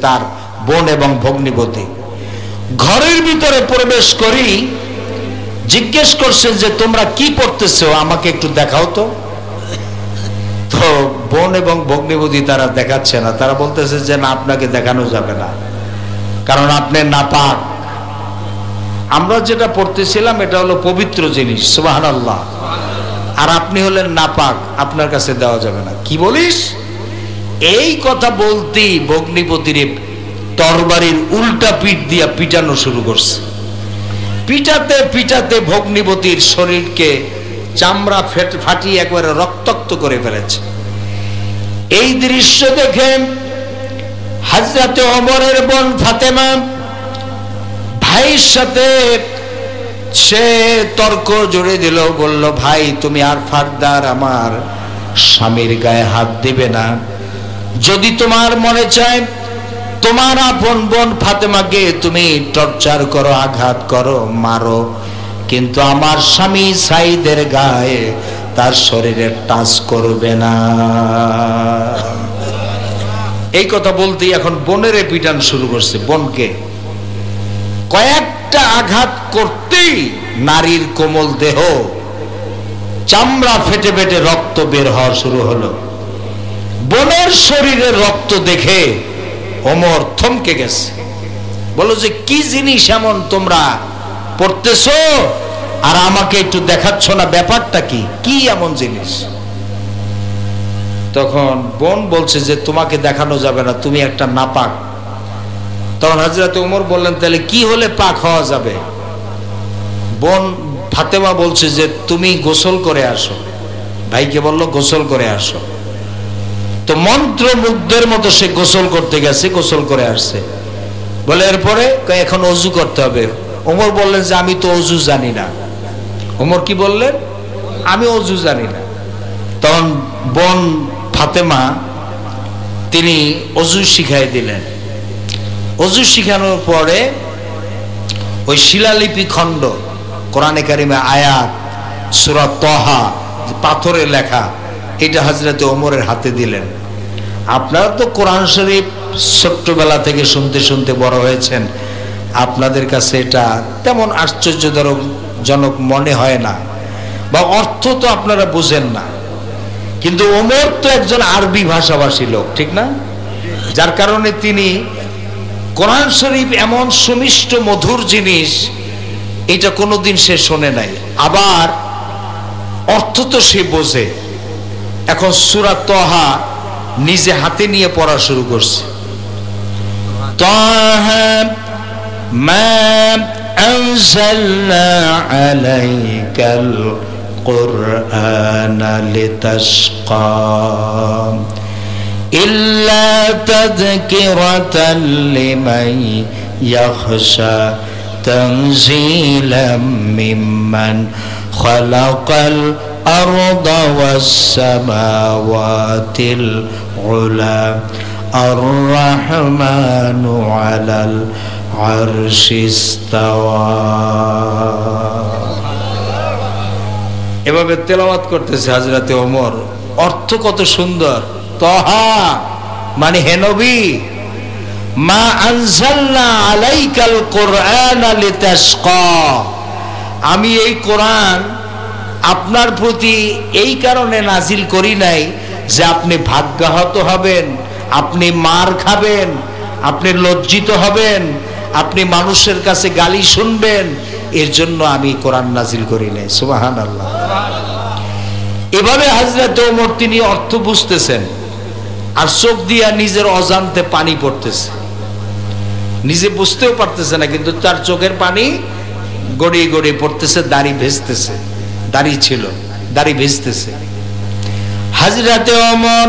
তার বোন এবং ভগ্নিপতি ঘরের ভিতরে প্রবেশ করি জিজ্ঞেস করছেন যে তোমরা কি পড়তেছো, আমাকে একটু দেখাও তো। তো বোন এবং ভগ্নিপতি তারা দেখাচ্ছে না, তারা বলতেছে যে না, আপনাকে দেখানো যাবে না, কারণ আপনি নাপাক। আমরা যেটা পড়তেছিলাম এটা হলো পবিত্র জিনিস, সুবহানাল্লাহ, আর আপনি হলেন নাপাক, আপনার কাছে দেওয়া যাবে না। কি বলিস? এই কথা বলতেই ভগ্নিপতির তরবারির উল্টা পিঠ দিয়া পিটানো শুরু করছে। পিটাতে পিটাতে ভগ্নিপতির শরীরকে চামড়া ফাটিয়ে একবারে রক্তাক্ত করে ফেলেছে। এই দৃশ্য দেখে হযরতে ওমরের বোন ফাতেমা ভাইয়ের সাথে সে তর্ক জুড়ে দিল, বলল, ভাই তুমি আর ফারদার আমার স্বামীর গায়ে হাত দিবে না। যদি তোমার মনে চায় তোমার আপন বোন ফাতেমাকে তুমি টর্চার করো, আঘাত করো, মারো, কিন্তু আমার স্বামী সাইদের গায়ে তার শরীরে টাচ করবে না। এই কথা বলতেই এখন বোনের পিটান শুরু করছে। বোনকে কয়েকটা আঘাত করতেই নারীর কোমল দেহ চামড়া ফেটে ফেটে রক্ত বের হওয়া শুরু হলো। বোনের শরীরে রক্ত দেখে ওমর থমকে গেছে, বলো যে কি জিনিস এমন তোমরা পড়তেছো আর আমাকে একটু দেখাচ্ছ না, ব্যাপারটা কি, কি এমন জিনিস? তখন বোন বলছে যে তোমাকে দেখানো যাবে না, তুমি একটা নাপাক। তখন হযরত ওমর বললেন, তাহলে কি হলে পাক হওয়া যাবে? বোন ফাতেমা বলছে যে তুমি গোসল করে আসো। ভাইকে বলল গোসল করে আসো। তো মন্ত্রমুগ্ধের মতো সে গোসল করতে গেছে, গোসল করে আসছে। বলে এরপরে এখন অজু করতে হবে। ওমর বললেন যে আমি তো অজু জানি না। ওমর কি বললেন? আমি অজু জানি না। তখন বোন ফাতেমা তিনি অজু শিখাই দিলেন। অজু শিখানোর পরে ওই শিলালিপি খণ্ড, কোরআনে কারিমে আয়াত, সূরা তাহা, পাথরে লেখা, এটা হযরতে ওমরের হাতে দিলেন। আপনারা তো কোরআন শরীফ ছোট্টবেলা থেকে শুনতে শুনতে বড় হয়েছেন, আপনাদের কাছে এটা তেমন আশ্চর্যজনক মনে হয় না, বা অর্থ তো আপনারা বুঝেন না। কিন্তু ওমর তো একজন আরবি ভাষাভাষী লোক, ঠিক না? যার কারণে তিনি কোরআন শরীফ এমন সুমিষ্ট মধুর জিনিস, এটা কোনোদিন সে শোনে নাই, আবার অর্থ তো সে বোঝে। এখন সূরা তাহা নিজে হাতে নিয়ে পড়া শুরু করছে। তাহা মা আনজালনা আলাইকাল কুরআনা লিতাশকা ইল্লা তাযকিরাতাল লিমান ইয়াখশা তানজিলাম মিম্মান খালাকাল الأرض والسماوات العلى الرحمن على العرش استوى। এভাবে তেলাওয়াত করতেছে হযরতে ওমর। অর্থ কত সুন্দর। তাহা মানে হে নবী, মা আনজালনা আলাইকাল কুরআনা লিতাশকা, আমি এই কোরআন আপনার প্রতি এই কারণে নাজিল করি নাই যে আপনি ভাগ্যাহত হবেন, আপনি মার খাবেন, আপনি লজ্জিত হবেন, আপনি মানুষের কাছে গালি শুনবেন, এর জন্য আমি কোরআন নাজিল করি নাই। সুবহানাল্লাহ। এভাবে হযরত ওমর তিনি অর্থ বুঝতেছেন, আর চোখ দিয়া নিজের অজান্তে পানি পড়তেছে, নিজে বুঝতেও পারতেছে না, কিন্তু তার চোখের পানি গড়িয়ে গড়িয়ে পড়তেছে, দাড়ি ভেজতেছে, দাড়ি ছিল, দাড়ি ভিজতেছে। হযরতে ওমর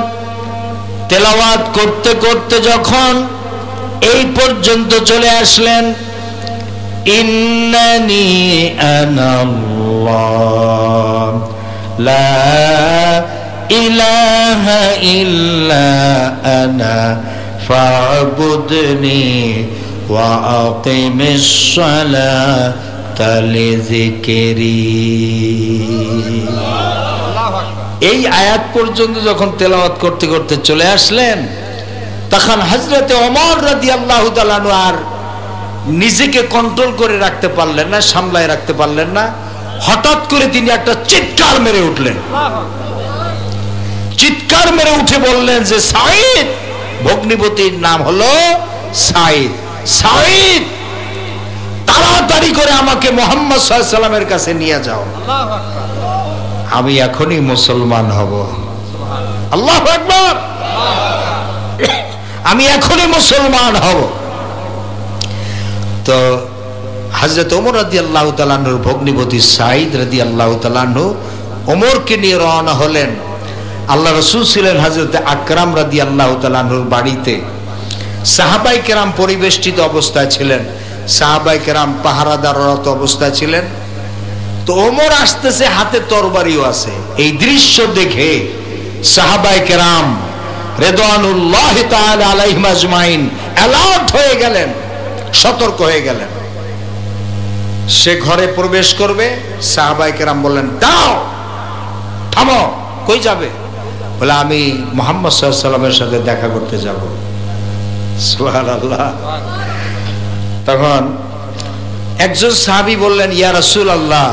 তেলাওয়াত করতে করতে যখন এই পর্যন্ত চলে আসলেন, ইন্নানি আনাল্লাহ লা ইলাহা ইল্লা আনা ফা'বুদনি ওয়া আকিমিস সালাত এই আয়াত পর্যন্ত যখন তেলাওয়াত করতে করতে চলে আসলেন, তখন হযরতে ওমর রাদিয়াল্লাহু তাআলা আনহু আর নিজেকে কন্ট্রোল করে রাখতে পারলেন না, সামলায় রাখতে পারলেন না। হঠাৎ করে তিনি একটা চিৎকার মেরে উঠলেন। চিৎকার মেরে উঠে বললেন যে সাঈদ, ভগ্নিপতির নাম হলো সাঈদ, সাঈদ তাড়াতাড়ি করে আমাকে মুহাম্মদ সাল্লাল্লাহু আলাইহি ওয়াসাল্লামের কাছে নিয়ে যাও, আমি এখনই মুসলমান হব। আল্লাহু আকবার, আমি এখনই মুসলমান হব। তো হযরত ওমর রাদিয়াল্লাহু তাআলা আনহুর ভগ্নিপতি সাঈদ রাদিয়াল্লাহু তাআলা আনহু ওমরকে নিয়ে রওনা হলেন। আল্লাহ রাসূল ছিলেন হযরত আকরাম রাদিয়াল্লাহু তাআলা আনহুর বাড়িতে। সাহাবায়ে কেরাম পরিবেষ্টিত অবস্থায় ছিলেন, সাহাবায়ে কেরাম পাহারাদাররত অবস্থায় ছিলেন। তো ওমর আসতেছে, হাতে তরবারিও আছে। এই দৃশ্য দেখে সাহাবায়ে কেরাম রিদওয়ানুল্লাহি তাআলা আলাইহিম আজমাইন অ্যালার্ট হয়ে গেলেন, সতর্ক হয়ে গেলেন। সে ঘরে প্রবেশ করবে, সাহাবায়ে কেরাম বললেন দাও, থামো, কই যাবে? বলে আমি মুহাম্মদ সাল্লাল্লাহু আলাইহি ওয়াসাল্লামের সাথে দেখা করতে যাব। সুবহানাল্লাহ। তখন একজন সাহাবী বললেন ইয়া রাসূলুল্লাহ,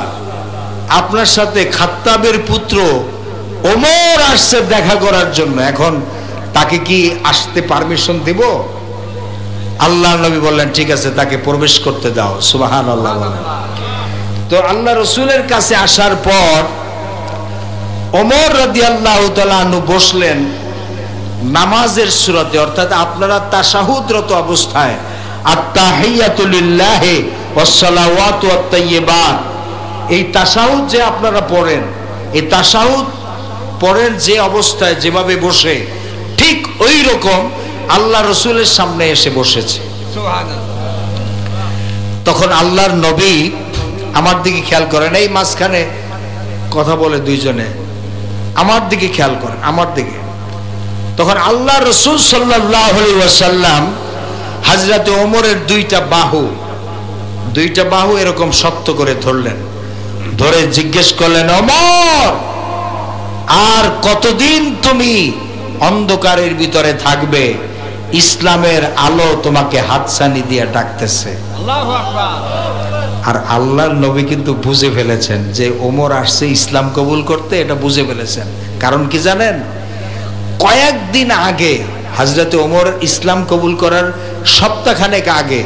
আপনার সাথে খাত্তাবের পুত্র ওমর আসছে দেখা করার জন্য, এখন তাকে কি আসতে পারমিশন দেব? আল্লাহর নবী বললেন ঠিক আছে, তাকে প্রবেশ করতে দাও। সুবহানাল্লাহ। তো আল্লাহ রাসূলের কাছে আসার পর ওমর রাদিয়াল্লাহু তাআলা আনহু বসলেন নামাজের সূরাতে, অর্থাৎ আপনারা তাশাহুদরত অবস্থায় আত-তাহিয়াতু লিল্লাহি ওয়াস-সালাওয়াতু ওয়াত-তাইয়্যিবাত, এই তাশাহুদ যে আপনারা পড়েন, এই তাশাহুদ পড়েন যে অবস্থায় যেভাবে বসে, ঠিক ওই রকম আল্লাহ রাসূলের সামনে এসে বসেছে। তখন আল্লাহর নবী আমার দিকে খেয়াল করেন, এই মাঝখানে কথা বলে দুইজনে, আমার দিকে খেয়াল করেন, আমার দিকে। তখন আল্লাহ রাসূল সাল্লাল্লাহু আলাইহি ওয়াসাল্লাম হযরতে ওমরের দুইটা বাহু এরকম শক্ত করে ধরলেন, ধরে জিজ্ঞেস করলেন ওমর, আর কতদিন তুমি অন্ধকারের ভিতরে থাকবে? ইসলামের আলো তোমাকে হাতছানি দিয়ে ডাকতেছে। আল্লাহু আকবার। আর আল্লাহর নবী কিন্তু বুঝে ফেলেছেন যে ওমর আসছে ইসলাম কবুল করতে, এটা বুঝে ফেলেছেন। কারণ কি জানেন? কয়েকদিন আগে হযরতে ওমর ইসলাম কবুল করার সপ্তাহখানেক আগে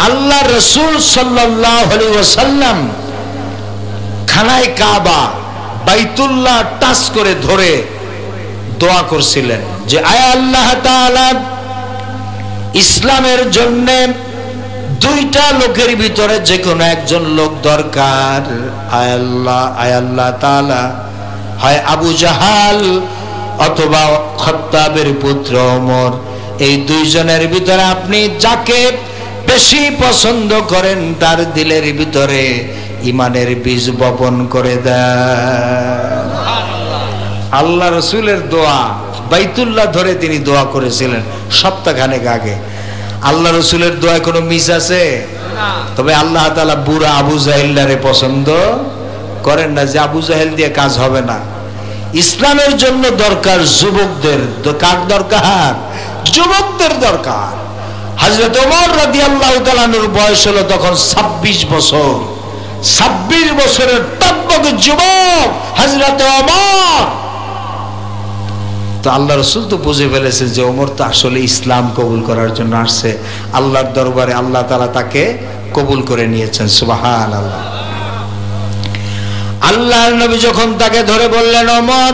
আল্লাহ রাসূল সাল্লাল্লাহু আলাইহি ওয়াসাল্লাম খানায়ে কাবা বাইতুল্লাহ টাচ করে ধরে দোয়া করছিলেন যে আয় আল্লাহ তাআলা, ইসলামের জন্য দুইটা লোকের ভিতরে যে কোনো একজন লোক দরকার। আয় আল্লাহ তাআলা, হয় আবু জাহাল অথবা খাত্তাবের পুত্র ওমর, এই দুইজনের ভিতরে আপনি যাকে বেশি পছন্দ করেন তার দিলের ভিতরে ঈমানের বীজ বপন করে দেন। আল্লাহ রাসূলের দোয়া, বাইতুল্লাহ ধরে তিনি দোয়া করেছিলেন সপ্তাহখানেক আগে। আল্লাহ রাসূলের দোয়ায় কোনো মিস আছে? তবে আল্লাহ তাআলা বুড়া আবু জাহেলরে পছন্দ করেন না, যে আবু জাহেল দিয়ে কাজ হবে না। ইসলামের জন্য দরকার যুবকদের। কার দরকার? যুবকদের দরকার। হযরত ওমর রাদিয়াল্লাহু তাআলা আনহুর বয়স হলো তখন 26 বছর। 26 বছরের টকবক যুবক হযরত ওমর। তো আল্লাহ রাসূল তো বুঝে ফেলেছে যে ওমর তো আসলে ইসলাম কবুল করার জন্য আসছে। আল্লাহর দরবারে আল্লাহ তাআলা তাকে কবুল করে নিয়েছেন। সুবহানাল্লাহ। আল্লাহর নবী যখন তাকে ধরে বললেন ওমর,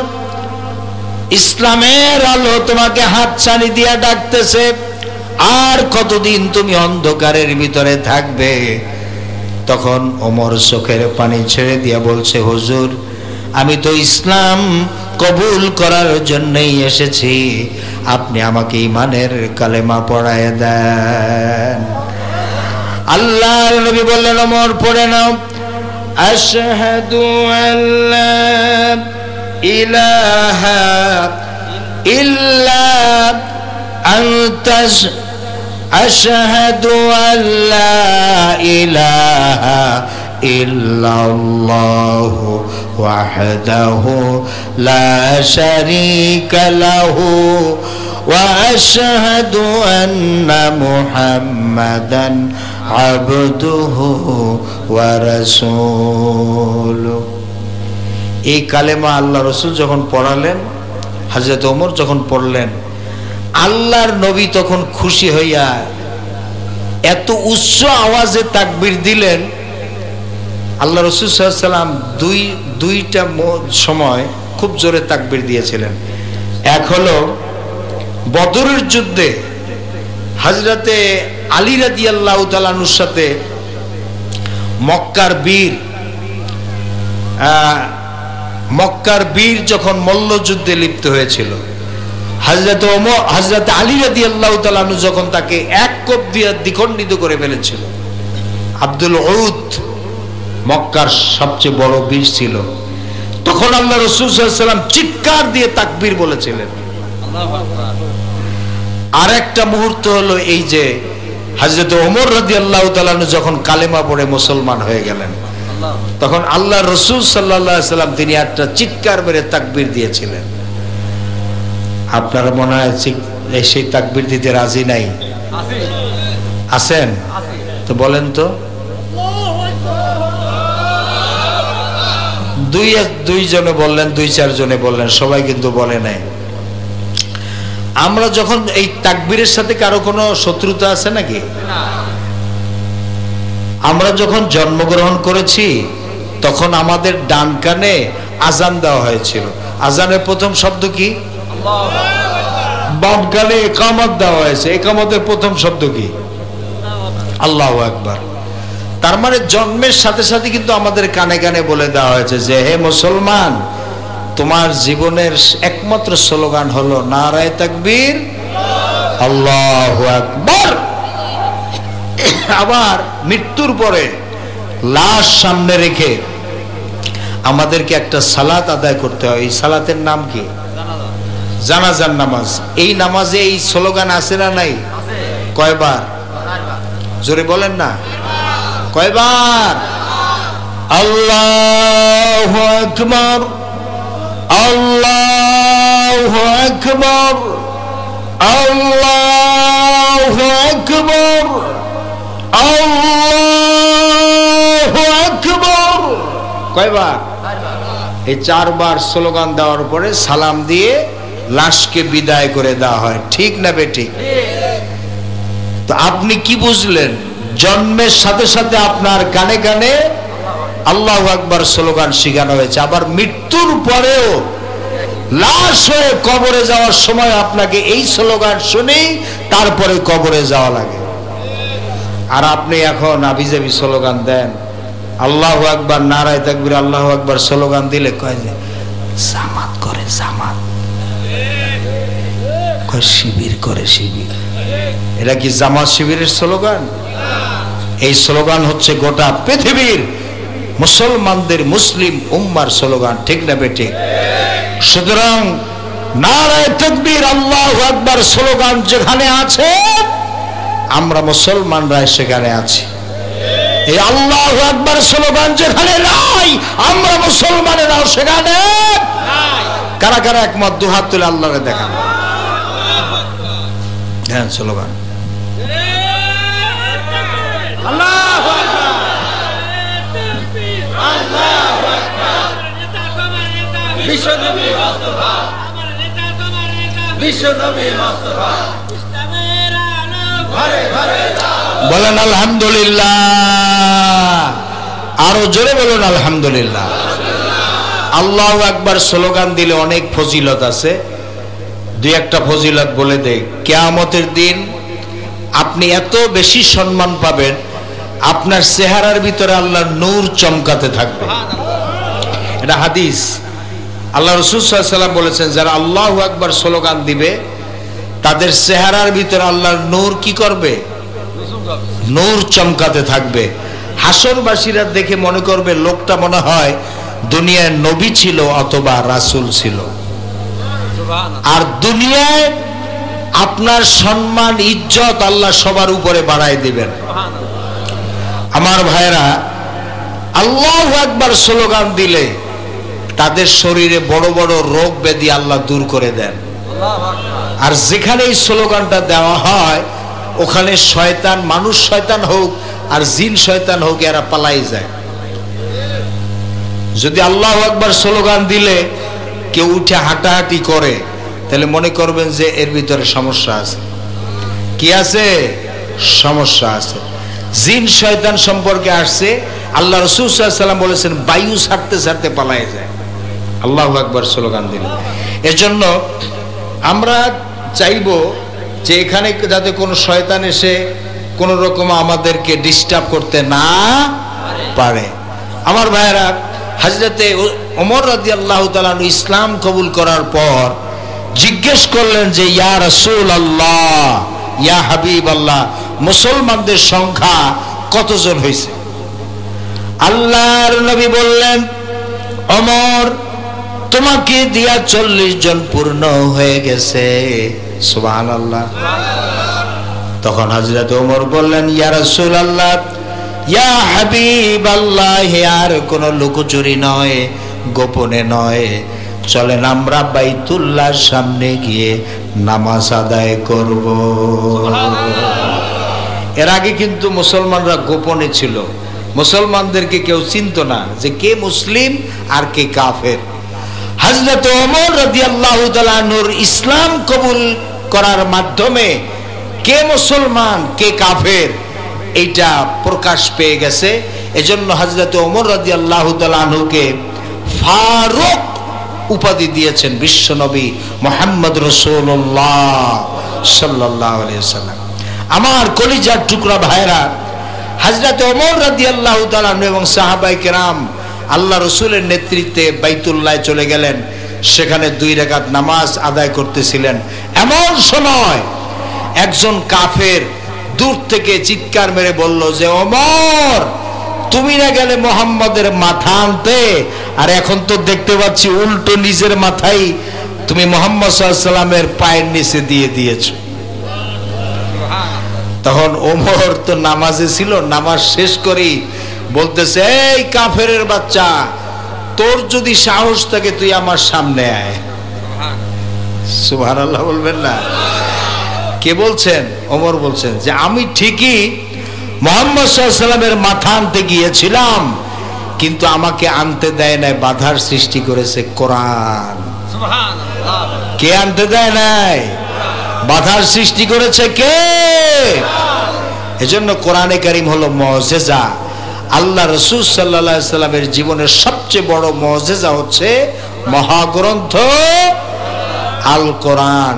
ইসলামের আলো তোমাকে হাতছানি দিয়ে ডাকতেছে, আর কতদিন তুমি অন্ধকারের ভিতরে থাকবে? তখন ওমর চোখের পানি ছেড়ে দিয়ে বলছে, হুজুর আমি তো ইসলাম কবুল করার জন্যই এসেছি, আপনি আমাকে ঈমানের কালেমা পড়ায় দেন। আল্লাহর নবী বললেন ওমর পড়ে নাও, আশহাদু আল্লা ইলাহা ইল্লা আনতা, আশহাদু আল্লা ইলাহা ইল্লাল্লাহু ওয়াহদাহু লা শারীকা লাহু وأشهد أن محمدا عبده ورسوله। এই কালেমা আল্লাহ রসুল যখন পড়ালেন, হযরত ওমর যখন পড়লেন, আল্লাহর নবী তখন খুশি হইয়া এত উচ্চ আওয়াজে তাকবীর দিলেন। আল্লাহ রসুল সাল্লাল্লাহু আলাইহি ওয়াসাল্লাম দুইটা সময় খুব জোরে তাকবীর দিয়েছিলেন। এক হলো বদরের যুদ্ধে হযরতে আলী রাদিয়াল্লাহু তাআলা আনহুর সাথে মক্কার বীর যখন মল্লযুদ্ধে লিপ্ত হয়েছিল, হযরত আলী রাদিয়াল্লাহু তাআলা আনহু যখন তাকে এক কোপ দিয়ে দ্বিখণ্ডিত করে ফেলেছিল। আব্দুল উদ মক্কার সবচেয়ে বড় বীর ছিল। তখন আল্লাহ রাসূল সাল্লাল্লাহু আলাইহি ওয়াসাল্লাম চিৎকার দিয়ে তাকবীর বলেছিলেন। আর একটা মুহূর্ত হলো এই যে হযরত ওমর রাদিয়াল্লাহু তাআলা আনহু যখন কালেমা পড়ে মুসলমান হয়ে গেলেন, তখন আল্লাহ রাসূল সাল্লাল্লাহু আলাইহি ওয়াসাল্লাম তিনি একটা চিৎকার মেরে তাকবীর দিয়েছিলেন। আপনারা মনে হয় সেই তাকবীর দিতে রাজি নাই? আছেন তো বলেন তো। দুইজনে বললেন, দুই চারজনে বললেন, সবাই কিন্তু বলে নাই। আমরা যখন এই তাকবীরের সাথে কারো কোনো শত্রুতা আছে নাকি? আমরা যখন জন্মগ্রহণ করেছি তখন আমাদের ডান কানে আজান দেওয়া হয়েছিল। আজানের প্রথম শব্দ কি? বাম কানে ইকামত দেওয়া হয়েছে। ইকামতের প্রথম শব্দ কি? আল্লাহু আকবার। তার মানে জন্মের সাথে সাথে কিন্তু আমাদের কানে কানে বলে দেওয়া হয়েছে যে হে মুসলমান, তোমার জীবনের একমাত্র স্লোগান হলো নারায়ে তাকবীর, আল্লাহু আকবার। আবার মৃত্যুর পরে লাশ সামনে রেখে আমাদেরকে একটা সালাত আদায় করতে হয়। এই সালাতের নাম কি? জানাজার নামাজ। এই নামাজে এই স্লোগান আছে না নাই? কয়বার? জোরে বলেন না, কয়বার? আল্লাহু আকবার, আল্লাহু আকবার, আল্লাহু আকবার, আল্লাহু আকবার। কয়বার? এই চারবার স্লোগান দেওয়ার পরে সালাম দিয়ে লাশকে বিদায় করে দেওয়া হয়। ঠিক না বেঠিক? তো আপনি কি বুঝলেন? জন্মের সাথে সাথে আপনার কানে কানে আল্লাহু আকবার স্লোগান শেখানো হয়েছে। আবার মৃত্যুর পরেও লাশ হয়ে কবরে যাওয়ার সময় আপনাকে এই স্লোগান শুনেই তারপরে কবরে যাওয়া লাগে। আর আপনি এখন আবিজাবি স্লোগান দেন, আল্লাহু আকবার, নারায়ে তাকবীর, আল্লাহু আকবার স্লোগান দিলে কয় যে জামাত করে, জামাত কয়, শিবির করে, শিবির। এটা কি জামাত শিবিরের স্লোগান? এই স্লোগান হচ্ছে গোটা পৃথিবীর মুসলমানদের, মুসলিম উম্মার স্লোগান। ঠিক না বেঠিক? সুতরাং নারায়ে তাকবীর, আল্লাহু আকবার স্লোগান যেখানে আছে আমরা মুসলমানরা সেখানে আছি। এই আল্লাহু আকবার স্লোগান যেখানে নাই আমরা মুসলমানেরাও সেখানে নাই। কারা কারা একমত? দুহাত তুলে আল্লাহকে দেখান। হ্যাঁ, স্লোগান আল্লাহু আকবার, আল্লাহু আকবার, বিশ্বনবী মুস্তাফা, বিশ্বনবী মুস্তাফা, ইসলামের আলো ঘরে ঘরে বলেন আলহামদুলিল্লাহ। আরো জোরে বলুন আলহামদুলিল্লাহ। আল্লাহু আকবার স্লোগান দিলে অনেক ফজিলত আছে। দুই একটা ফজিলত বলে দেই। কিয়ামতের দিন আপনি এত বেশি সম্মান পাবেন, আপনার চেহারার ভিতরে আল্লাহর নূর চমকাতে থাকবে। এটা হাদিস। আল্লাহ রাসূল সাল্লাল্লাহু আলাইহি ওয়াসাল্লাম বলেছেন, যারা আল্লাহু আকবার স্লোগান দিবে তাদের চেহারার ভিতরে আল্লাহর নূর কি করবে? নূর চমকাতে থাকবে। হাসরবাসীরা দেখে মনে করবে লোকটা মনে হয় দুনিয়ায় নবী ছিল অথবা রাসূল ছিল। আর দুনিয়ায় আপনার সম্মান, ইজ্জত আল্লাহ সবার উপরে বাড়ায় দিবেন। আমার ভাইরা, আল্লাহু আকবার স্লোগান দিলে তাদের শরীরে বড় বড় রোগ ব্যাধি আল্লাহ দূর করে দেন। আর যেখানে এই স্লোগানটা দেওয়া হয় ওখানে শয়তান, মানুষ শয়তান হোক আর জিন শয়তান হোক, এরা পালাই যায়। যদি আল্লাহু আকবার স্লোগান দিলে কেউ উঠে হাঁটাহাঁটি করে, তাহলে মনে করবেন যে এর ভিতরে সমস্যা আছে। কি আছে? সমস্যা আছে। জিন শয়তান সম্পর্কে আসছে, আল্লাহ রাসূল সাল্লাল্লাহু আলাইহি ওয়াসাল্লাম বলেছেন বায়ু ছাড়তে ছাড়তে পালায় যায় আল্লাহু আকবার স্লোগান দিলে। এজন্য আমরা চাইব যে এখানে যাতে কোনো শয়তান এসে কোন রকম আমাদেরকে ডিস্টার্ব করতে না পারে। আমার ভাইয়েরা, হযরতে ওমর রাদিয়াল্লাহু তাআলা আনহু ইসলাম কবুল করার পর জিজ্ঞেস করলেন যে ইয়া রাসূলুল্লাহ, ইয়া হাবিবাল্লাহ, মুসলমানদের সংখ্যা কতজন হয়েছে? আল্লাহর নবী বললেন, ওমর, তোমাকে দিয়া 40 জন পূর্ণ হয়ে গেছে। সুবহানাল্লাহ। তখন হযরত ওমর বললেন, ইয়া রাসূলুল্লাহ, ইয়া হাবিবাল্লাহ, আর কোন লুকোচুরি নয়, গোপনে নয়, চলেন আমরা বাইতুল্লাহর সামনে গিয়ে নামাজ আদায় করব। এর আগে কিন্তু মুসলমানরা গোপনে ছিল, মুসলমানদেরকে কেউ চিনত না যে কে মুসলিম আর কে কাফের। হযরত ওমর রাদিয়াল্লাহু তাআলা আনহুর ইসলাম কবুল করার মাধ্যমে কে মুসলমান কে কাফের এইটা প্রকাশ পেয়ে গেছে। এজন্য হযরত ওমর রাদিয়াল্লাহু তাআলা আনহুকে ফারুক উপাধি দিয়েছেন বিশ্বনবী মুহাম্মদ রাসূলুল্লাহ সাল্লাল্লাহু আলাইহি ওয়াসাল্লাম। আমার কলিজার টুকরা ভাইরা, হযরত ওমর রাদিয়াল্লাহু তাআলা আনহু এবং সাহাবায়ে কেরাম আল্লাহ রসুলের নেতৃত্বে বাইতুল্লাহ চলে গেলেন। সেখানে 2 রাকাত নামাজ আদায় করতেছিলেন। এমন সময় একজন কাফের দূর থেকে চিৎকার মেরে বলল যে ওমর, তুমি না গেলে মুহাম্মদের মাথা আনতে, আর এখন তো দেখতে পাচ্ছি উল্টো নিজের মাথাই তুমি মুহাম্মদ সাল্লাল্লাহু আলাইহি ওয়াসাল্লামের পায়ের নিচে দিয়ে দিয়েছো। তখন ওমর তো নামাজে ছিল, নামাজ শেষ করি বলতেছে, এই কাফেরের বাচ্চা, তোর যদি সাহস থাকে তুই আমার সামনে আয়। সুবহানাল্লাহ বলবেন না? কে বলছেন? ওমর বলছেন যে আমি ঠিকই মুহাম্মদ সাল্লাল্লাহু আলাইহি ওয়াসাল্লামের মাথা আনতে গিয়েছিলাম, কিন্তু আমাকে আনতে দেয় নাই, বাধার সৃষ্টি করেছে কোরআন। সুবহানাল্লাহ। কে আনতে দেয় নাই? বাধার সৃষ্টি করেছে কে? এজন্য কোরআনে কারীম হলো মুজিজা। আল্লাহ রাসূল সাল্লাল্লাহু আলাইহি ওয়াসাল্লামের জীবনের সবচেয়ে বড় মুজিজা হচ্ছে মহাগ্রন্থ আল কোরআন।